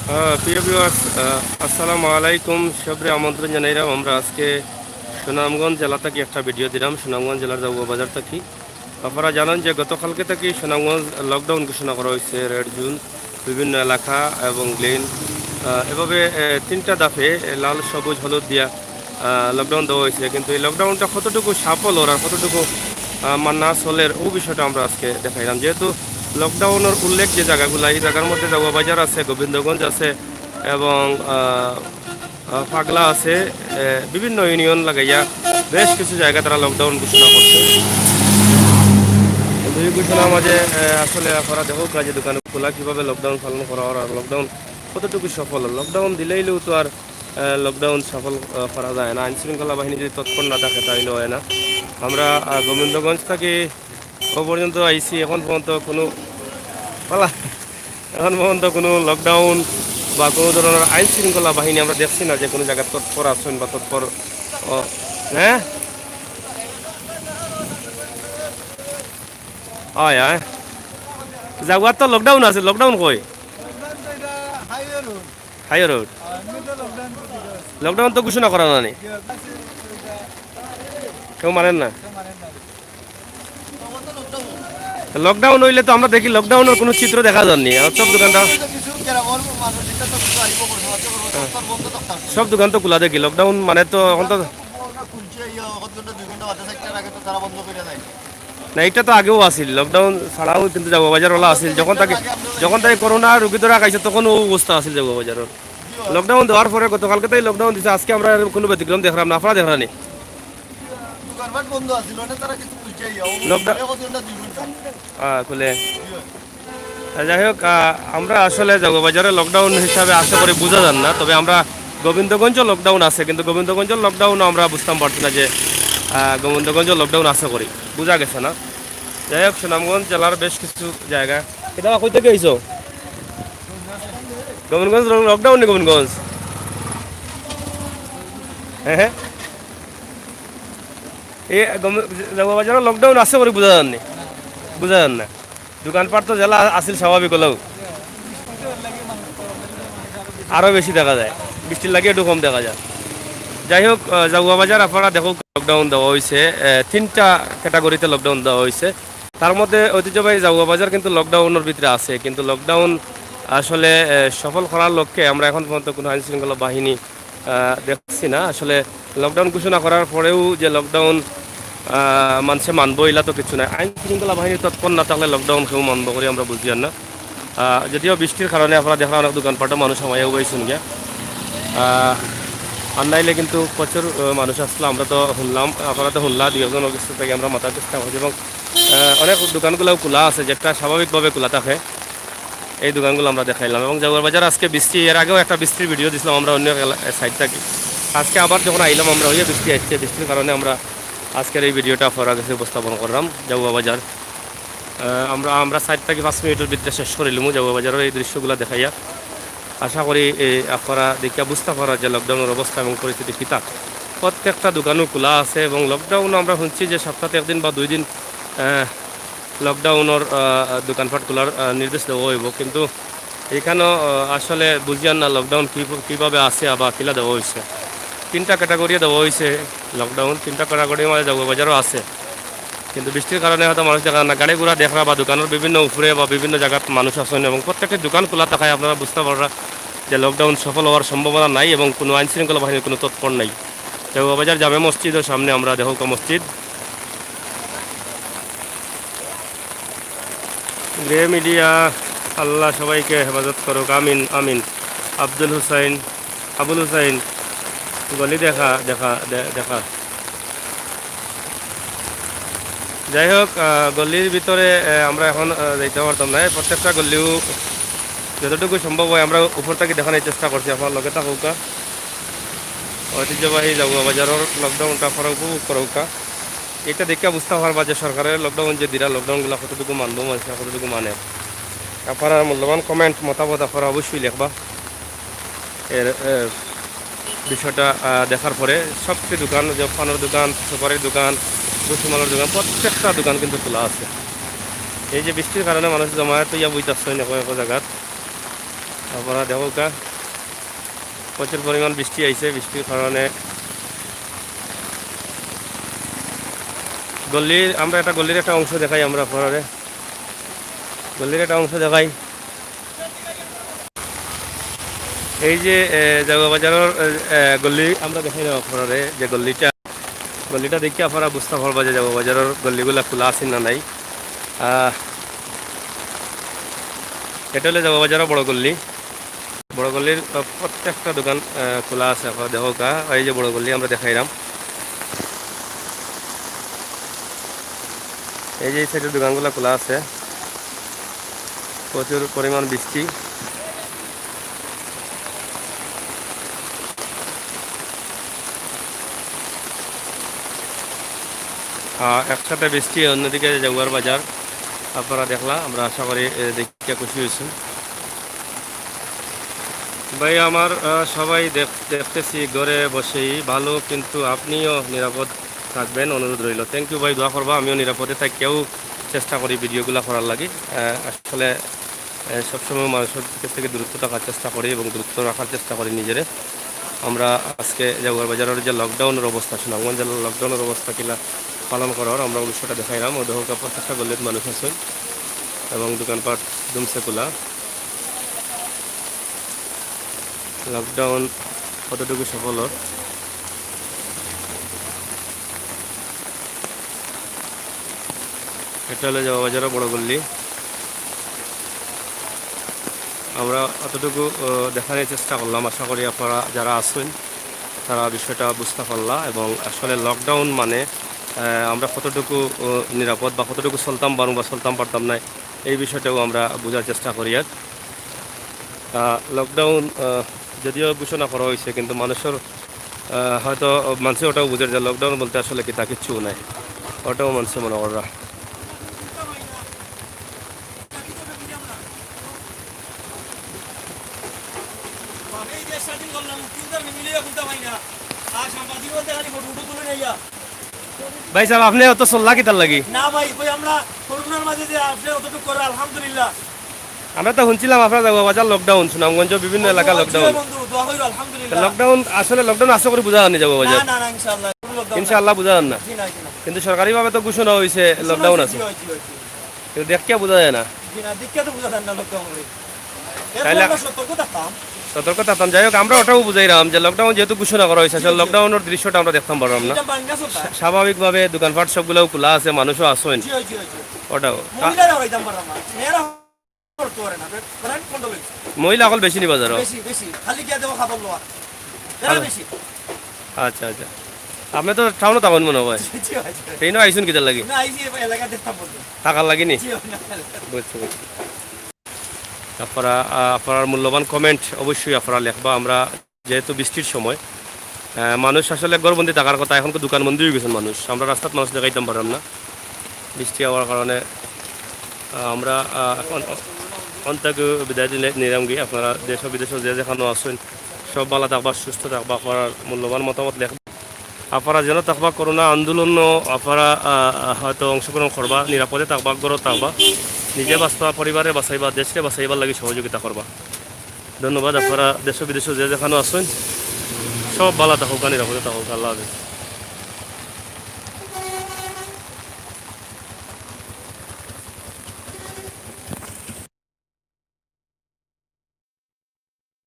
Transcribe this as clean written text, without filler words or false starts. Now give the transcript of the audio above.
প্রিয় ভিউয়ার্স, আসসালামু আলাইকুম। সবরে আমন্ত্রণ জানাইলাম। আমরা আজকে সুনামগঞ্জ জেলা থেকে একটা ভিডিও দিলাম। সুনামগঞ্জ জেলার জাউয়া বাজার থেকে আপনারা জানেন যে গতকালকে থেকে সুনামগঞ্জ লকডাউন ঘোষণা করা হয়েছে। রেড জোন বিভিন্ন এলাকা এবং লেন এভাবে তিনটা দাফে লাল, সবুজ, হলুদ দিয়া লকডাউন দেওয়া হয়েছে। কিন্তু এই লকডাউনটা কতটুকু সাফল আর কতটুকু মান্না চলের ও বিষয়টা আমরা আজকে দেখাইলাম। যেহেতু লকডাউনের উল্লেখ যে জায়গাগুলো, এই জায়গার মধ্যে জাউয়া বাজার আছে, গোবিন্দগঞ্জ আছে এবং পাগলা আছে। বিভিন্ন ইউনিয়ন লাগাইয়া বেশ কিছু জায়গা তারা লকডাউন ঘোষণা করছে। দুই ঘোষণার মাঝে আসলে আপনারা দেখো কাজে দোকান খোলা কীভাবে লকডাউন পালন করা হয় আর লকডাউন কতটুকু সফল। লকডাউন দিলেইলেও তো আর লকডাউন সফল করা যায় না। আইনশৃঙ্খলা বাহিনী যদি তৎপর না থাকে তাইলে হয় না। আমরা গোবিন্দগঞ্জ থেকে ও পর্যন্ত আইসি, এখন পর্যন্ত কোনো পালা এখন পর্যন্ত কোনো লকডাউন বা কোনো ধরনের আইন শৃঙ্খলা বাহিনী আমরা দেখছি না যে কোনো জায়গায় তৎপর আছেন বা তৎপর। হ্যাঁ, হয় হ্যাঁ, জাগুয়ার তো লকডাউন আছে। লকডাউন কই হাই রোড লকডাউন তো ঘোষণা করা না নি, কেউ মানেন না। লকডাউন হইলে তো আমরা দেখি লকডাউনের কোনো চিত্র দেখা যায়নি। আর সব দোকানটা সব দোকান তো খোলা দেখি। লকডাউন মানে তো এখন তো না, এটা তো আগেও আছিল। লকডাউন ছাড়াও কিন্তু যাব বাজারওয়ালা আছিল যখন তাকে করোনা রোগী ধরা খাইছে তখন ও অবস্থা আছিল যাব বাজারের। লকডাউন দেওয়ার পরে গতকালকে তাই লকডাউন দিচ্ছে। আজকে আমরা কোনো ব্যতিক্রম দেখলাম না। আপনারা দেখলানি খুলে। যাই হোক, আমরা আসলে জগবাজারে লকডাউন হিসাবে আশা করি বোঝা যান না। তবে আমরা গোবিন্দগঞ্জ লকডাউন আছে, কিন্তু গোবিন্দগঞ্জের লকডাউন আমরা বুঝতাম পারছি না যে গোবিন্দগঞ্জ লকডাউন আছে করি, বোঝা গেছে না। যাই হোক, সুনামগঞ্জ জেলার বেশ কিছু জায়গা। এটা কই থেকে আইছো? গোবিন্দগঞ্জ লকডাউন নেই গোবিন্দগঞ্জ? হ্যাঁ হ্যাঁ, এই জগবাজারে লকডাউন আছে করি বোঝা যাননি, বোঝা যান না। দোকানপাট তো জেলা আসিল স্বাভাবিক হলেও আরও বেশি দেখা যায়। বৃষ্টির লাগে একটু কম দেখা যায়। যাই হোক, জাগুয়া বাজার আপনারা দেখো লকডাউন দেওয়া হয়েছে। তিনটা ক্যাটাগরিতে লকডাউন দেওয়া হয়েছে। তার মধ্যে ঐতিহ্যবাহী জাগুয়া বাজার কিন্তু লকডাউনের ভিতরে আছে। কিন্তু লকডাউন আসলে সফল করার লক্ষ্যে আমরা এখন পর্যন্ত কোনো আইন শৃঙ্খলা বাহিনী দেখছি না। আসলে লকডাউন ঘোষণা করার পরেও যে লকডাউন মানুষে মানবো এলা তো কিছু নাই। আইন শৃঙ্খলা বাহিনী তৎপর না থাকলে লকডাউন কেউ মানবো করে আমরা বুঝি না। যদিও বৃষ্টির কারণে আপনারা দেখলাম অনেক দোকানপাটও মানুষ আমায় হয়েছেন গিয়া। আর নাইলে কিন্তু প্রচুর মানুষ আসলো। আমরা তো শুনলাম, আপনারা তো শুনলা দুই একজন অফিস থেকে আমরা মাথার চেষ্টা করছি। এবং অনেক দোকানগুলোও খোলা আছে, যেটা স্বাভাবিকভাবে খোলা থাকে। এই দোকানগুলো আমরা দেখাইলাম। এবং জাগুয়ার বাজার আজকে বৃষ্টি, এর আগেও একটা বৃষ্টির ভিডিও দিয়েছিলাম আমরা অন্য সাইড থেকে। আজকে আবার যখন আইলাম আমরা হইয়া বৃষ্টি আসছে, বৃষ্টির কারণে আমরা আজকের এই ভিডিওটা আপনার কাছে উপস্থাপন করলাম। জাগুয়া বাজার আমরা আমরা সাইড থেকে 5 মিনিটের ভিতরে শেষ করিলাম জাগুয়া বাজারের এই দৃশ্যগুলো দেখাইয়া। আশা করি আপনারা দেখিয়া বুঝতে পারা যে লকডাউনের অবস্থা এবং পরিস্থিতি কিতা। প্রত্যেকটা দোকানও খোলা আছে এবং লকডাউন আমরা শুনছি যে সপ্তাহে 1 দিন বা 2 দিন লকডাউনের দোকানপাট খোলার নির্দেশ দেওয়া হইব। কিন্তু এখানেও আসলে বুঝিয়ান না লকডাউন কীভাবে আছে বা কিলা দেওয়া হয়েছে। 3টা ক্যাটাগরি দেওয়া হয়েছে লকডাউন। 3টা ক্যাটাগরির মাঝে জাগুয়া বাজারও আছে। কিন্তু বৃষ্টির কারণে হয়তো মানুষ দেখা না, গাড়ি ঘোড়া দেখা বা দোকানের বিভিন্ন উপরে বা বিভিন্ন জায়গার মানুষ আসেন এবং প্রত্যেকটি দোকান খোলা থাকায় আপনারা বুঝতে পারা যে লকডাউন সফল হওয়ার সম্ভাবনা নাই এবং কোনো আইন শৃঙ্খলা বাহিনীর কোনো তৎপর নাই। জাগুয়া বাজার জামে মসজিদের সামনে আমরা দেহকা মসজিদ, গ্রে মিডিয়া, আল্লাহ সবাইকে হেফাজত করুক, আমিন আমিন। আব্দুল হুসাইন, আবুল হুসাইন, গলি দেখা দেখা দেখা। যাই হোক, গলির ভিতরে আমরা এখন যাইতে পারতাম না। প্রত্যেকটা গলিও যতটুকু সম্ভব হয় আমরা উপর থেকে দেখানোর চেষ্টা করছি। আপনার লগে থাকুকা, ঐতিহ্যবাহী জাগুয়া বাজারের লকডাউনটা আপনারা উপভোগ করুকা। এটা দেখে বুঝতে পারবা যে সরকারের লকডাউন যে দিরা, লকডাউনগুলো কতটুকু মানবো, মানুষ কতটুকু মানে। আপনারা মূল্যবান কমেন্ট মতামত আপনারা অবশ্যই লিখবা এর বিষয়টা দেখার পরে। সবটি দোকান, যে পানের দোকান, সুপারির দোকান, রসুমালের দোকান, প্রত্যেকটা দোকান কিন্তু খোলা আছে। এই যে বৃষ্টির কারণে মানুষ জমায়েত ইয়া বইতেছে না কয়েক জায়গাত। আপনারা দেখো কা প্রচুর পরিমাণ বৃষ্টি আইছে, বৃষ্টির কারণে আমরা একটা গল্লির একটা অংশ দেখাই, আমরা আপনারে গল্লির একটা অংশ দেখাই। এই যে জাগা বাজারের গল্লি আমরা দেখাই না আপনারে, যে গল্লিটা দেখে আপনারা বুঝতে পারবা যে জাগা বাজারের গল্লিগুলা খোলা আছে না নাই। এটা হলে জাগা বাজারের বড় গল্লি। বড় গল্লির প্রত্যেকটা দোকান খোলা আছে, আপনারা দেখো কা। এই যে বড় গল্লি আমরা দেখাইলাম, এই যে সাইডের দোকানগুলো খোলা আছে। প্রচুর পরিমাণ বৃষ্টি, একসাথে বৃষ্টি, অন্যদিকে জাগুয়ার বাজার আপনারা দেখলা। আমরা আশা করি দেখতে খুশি হয়েছেন ভাই আমার। সবাই দেখতেছি ঘরে বসেই ভালো, কিন্তু আপনিও নিরাপদ থাকবেন অনুরোধ রইল। থ্যাংক ইউ ভাই, দোয়া করবা আমিও নিরাপদে থাকেও চেষ্টা করি ভিডিওগুলো করার লাগে। আসলে সবসময় মানুষের থেকে দূরত্ব থাকার চেষ্টা করি এবং দূরত্ব রাখার চেষ্টা করি নিজেরে। আমরা আজকে জাগুয়ার বাজারের যে লকডাউনের অবস্থা, সুনামগঞ্জ জেলার লকডাউনের অবস্থা কিলা পালন করার আমরা অবশ্যটা দেখাইলাম। ও দেহকা প্রত্যেকটা গল্লির মানুষ আছেন এবং দোকানপাট দুমসে খোলা। লকডাউন কতটুকু সফল হল এটা হলো জাগা বাজারের বড় গল্লি। আমরা অতটুকু দেখানোর চেষ্টা করলাম, আশা করি আপনারা যারা আছেন তারা বিষয়টা বুঝতে পারলা। এবং আসলে লকডাউন মানে আমরা কতটুকু নিরাপদ বা কতটুকু চলতাম পারুম বা চলতাম পারতাম না, এই বিষয়টাও আমরা বোঝার চেষ্টা করি। আর লকডাউন যদিও ঘোষণা করা হয়েছে, কিন্তু মানুষের হয়তো মানুষ ওটাও বুঝে যে লকডাউন বলতে আসলে কি তা কিচ্ছু নাই, ওটাও মানুষ মনে করা। ভাই সাহেব আপনি অত চল্লা কিতার লাগি না ভাই কই আমরা করোনার মাঝে যে আপনি অতটুকু করে আলহামদুলিল্লাহ। আমরা তো শুনছিলাম আপনার জাগা বাজার লকডাউন, সুনামগঞ্জ বিভিন্ন এলাকা লকডাউন। বন্ধু দোয়া কইরো আলহামদুলিল্লাহ। লকডাউন আসলে লকডাউন আশা করি বুঝা হয়নি জাগা বাজার। না না না ইনশাআল্লাহ কোনো লকডাউন ইনশাআল্লাহ বুঝা হন না, জি না জি না। কিন্তু সরকারিভাবে তো ঘোষণা হয়েছে লকডাউন আছে, কিন্তু দেখিয়া বোঝা যায় না। জি না দেখতে তো বুঝা যায় না লকডাউন হলে। তাইলে আমরা সতর্ক থাকতাম। সতর্ক থাকতাম। যাই হোক আমরা ওটাও বুঝাইলাম যে লকডাউন যেহেতু ঘোষণা করা হয়েছে, আসলে লকডাউনের দৃশ্যটা আমরা দেখতাম পারলাম না। এটা বাংলা সরকার। স্বাভাবিকভাবে দোকানপাট সবগুলোও খোলা আছে, মানুষও আসেন, জি জি জি। ওটাও। মহিলারা হইতাম পারলাম না। মেয়েরা করতে পারে না। করেন কন্ট্রোল হইছে। মহিলা আকল বেশি নি বাজারও। বেশি বেশি খালি গিয়া দেব খাবার লওয়া। এরা বেশি। আচ্ছা আচ্ছা, আপনি তো টাউনও তখন মনে হয় জি ভাই। ট্রেনও আইসুন কিতার লাগি না আইছি এলাকা দেখতাম বলতে। থাকার লাগিনি। জি না। বুঝছি বুঝছি। আপনার মূল্যবান কমেন্ট অবশ্যই আপনারা লেখবা। আমরা যেহেতু বৃষ্টির সময় মানুষ আসলে ঘরবন্দি থাকার কথা, এখন তো দোকানবন্দি হয়ে গেছেন মানুষ, আমরা রাস্তাত মানুষ দেখাইতাম পারলাম না বৃষ্টি হওয়ার কারণে। আমরা এখন অন্তকে বিদায় দিলে নিলাম গিয়ে। আপনারা দেশ বিদেশে যে যেখানে আসেন সব ভালো থাকবা, সুস্থ থাকবা, আপনার মূল্যবান মতামত লেখবা। আপনারা যেন থাকবা করোনা আন্দোলন আপনারা হয়তো অংশগ্রহণ করবা, নিরাপদে থাকবা, ঘরত থাকবা, নিজে বাঁচবা, পরিবারে বাঁচাইবা, দেশকে বাঁচাইবার লাগে সহযোগিতা করবা। ধন্যবাদ। আপনারা দেশ বিদেশে যে যেখানে আসেন সব ভালো থাকুক, নিরাপদে থাকুক। আল্লাহ হাফেজ।